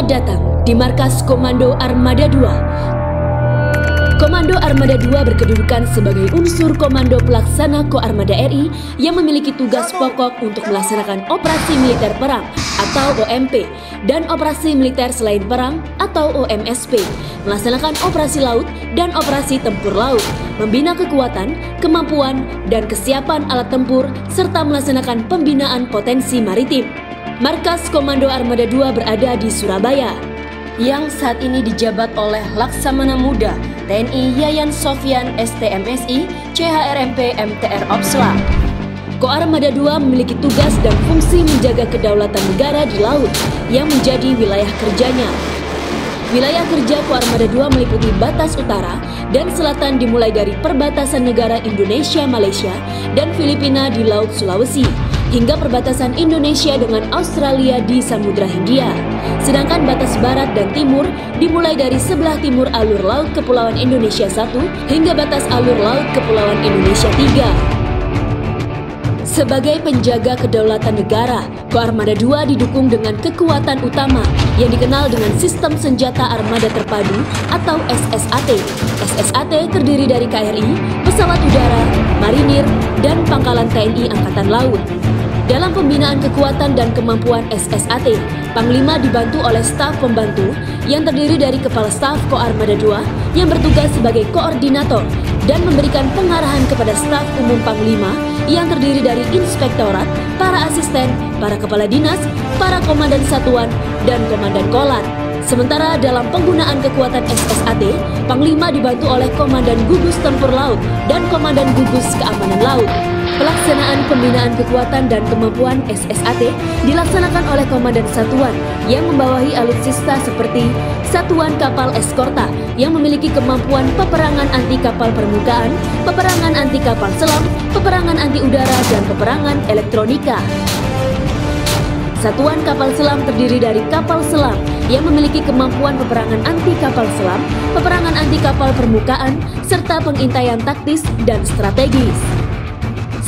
Selamat datang di markas Komando Armada 2. Komando Armada 2 berkedudukan sebagai unsur komando pelaksana Koarmada RI yang memiliki tugas pokok untuk melaksanakan operasi militer perang atau OMP dan operasi militer selain perang atau OMSP, melaksanakan operasi laut dan operasi tempur laut, membina kekuatan, kemampuan, dan kesiapan alat tempur, serta melaksanakan pembinaan potensi maritim. Markas Komando Armada 2 berada di Surabaya, yang saat ini dijabat oleh Laksamana Muda TNI Yayan Sofyan STMSI CHRMP MTR Opsla. Koarmada 2 memiliki tugas dan fungsi menjaga kedaulatan negara di laut yang menjadi wilayah kerjanya. Wilayah kerja Koarmada 2 meliputi batas utara dan selatan dimulai dari perbatasan negara Indonesia-Malaysia dan Filipina di Laut Sulawesi, hingga perbatasan Indonesia dengan Australia di Samudra Hindia. Sedangkan batas barat dan timur dimulai dari sebelah timur alur laut Kepulauan Indonesia 1 hingga batas alur laut Kepulauan Indonesia 3. Sebagai penjaga kedaulatan negara, Koarmada 2 didukung dengan kekuatan utama yang dikenal dengan Sistem Senjata Armada Terpadu atau SSAT. SSAT terdiri dari KRI, pesawat udara, marinir, dan pangkalan TNI Angkatan Laut. Dalam pembinaan kekuatan dan kemampuan SSAT, Panglima dibantu oleh staf pembantu yang terdiri dari Kepala Staf Koarmada 2 yang bertugas sebagai koordinator dan memberikan pengarahan kepada staf umum Panglima yang terdiri dari inspektorat, para asisten, para kepala dinas, para komandan satuan, dan komandan kolat. Sementara dalam penggunaan kekuatan SSAT, Panglima dibantu oleh Komandan Gugus Tempur Laut dan Komandan Gugus Keamanan Laut. Pelaksanaan pembinaan kekuatan dan kemampuan SSAT dilaksanakan oleh komandan satuan yang membawahi alutsista seperti Satuan Kapal Eskorta yang memiliki kemampuan peperangan anti kapal permukaan, peperangan anti kapal selam, peperangan anti udara, dan peperangan elektronika. Satuan Kapal Selam terdiri dari kapal selam yang memiliki kemampuan peperangan anti kapal selam, peperangan anti kapal permukaan, serta pengintaian taktis dan strategis.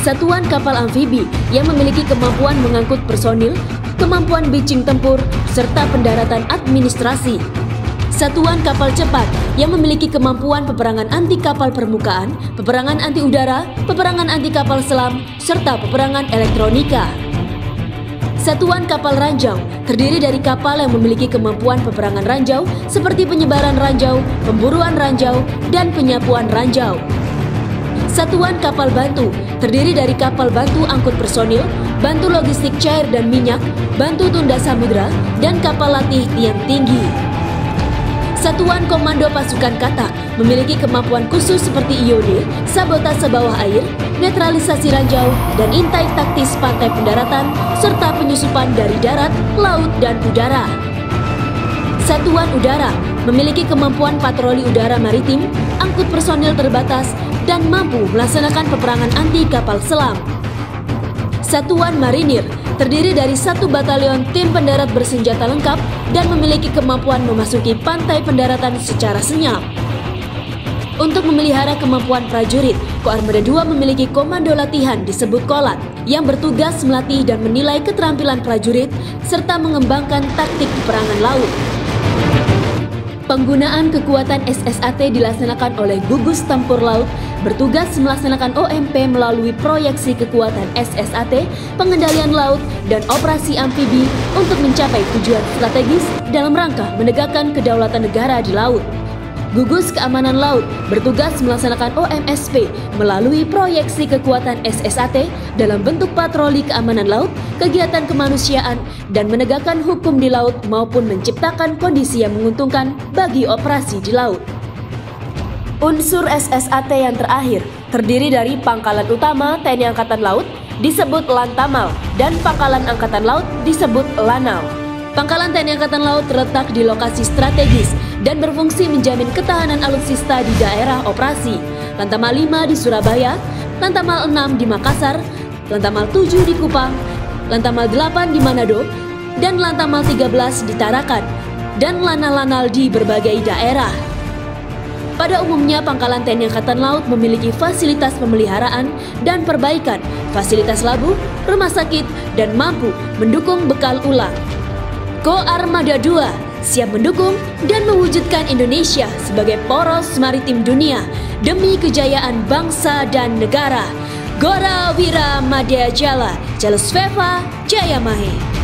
Satuan Kapal Amfibi yang memiliki kemampuan mengangkut personil, kemampuan bitching tempur, serta pendaratan administrasi. Satuan Kapal Cepat yang memiliki kemampuan peperangan anti kapal permukaan, peperangan anti udara, peperangan anti kapal selam, serta peperangan elektronika. Satuan Kapal Ranjau terdiri dari kapal yang memiliki kemampuan peperangan ranjau seperti penyebaran ranjau, pemburuan ranjau, dan penyapuan ranjau. Satuan Kapal Bantu terdiri dari kapal bantu angkut personil, bantu logistik cair dan minyak, bantu tunda samudra, dan kapal latih tiang tinggi. Satuan Komando Pasukan Katak memiliki kemampuan khusus seperti IOD, sabotase bawah air, netralisasi ranjau, dan intai taktis pantai pendaratan, serta penyusupan dari darat, laut, dan udara. Satuan Udara memiliki kemampuan patroli udara maritim, angkut personil terbatas, dan mampu melaksanakan peperangan anti kapal selam. Satuan Marinir terdiri dari 1 batalion tim pendarat bersenjata lengkap dan memiliki kemampuan memasuki pantai pendaratan secara senyap. Untuk memelihara kemampuan prajurit, Koarmada 2 memiliki komando latihan disebut Kolat yang bertugas melatih dan menilai keterampilan prajurit serta mengembangkan taktik peperangan laut. Penggunaan kekuatan SSAT dilaksanakan oleh Gugus Tempur Laut bertugas melaksanakan OMP melalui proyeksi kekuatan SSAT, pengendalian laut, dan operasi amfibi untuk mencapai tujuan strategis dalam rangka menegakkan kedaulatan negara di laut. Gugus Keamanan Laut bertugas melaksanakan OMSP melalui proyeksi kekuatan SSAT dalam bentuk patroli keamanan laut, kegiatan kemanusiaan, dan menegakkan hukum di laut maupun menciptakan kondisi yang menguntungkan bagi operasi di laut. Unsur SSAT yang terakhir terdiri dari Pangkalan Utama TNI Angkatan Laut disebut Lantamal dan Pangkalan Angkatan Laut disebut Lanal. Pangkalan TNI Angkatan Laut terletak di lokasi strategis dan berfungsi menjamin ketahanan alutsista di daerah operasi. Lantamal 5 di Surabaya, Lantamal 6 di Makassar, Lantamal 7 di Kupang, Lantamal 8 di Manado, dan Lantamal 13 di Tarakan, dan lanal-lanal di berbagai daerah. Pada umumnya, Pangkalan TNI Angkatan Laut memiliki fasilitas pemeliharaan dan perbaikan, fasilitas labu, rumah sakit, dan mampu mendukung bekal ulang. Koarmada 2 siap mendukung dan mewujudkan Indonesia sebagai poros maritim dunia demi kejayaan bangsa dan negara. Gora Wira Madya Jala, Jalus Veva, Jayamahe.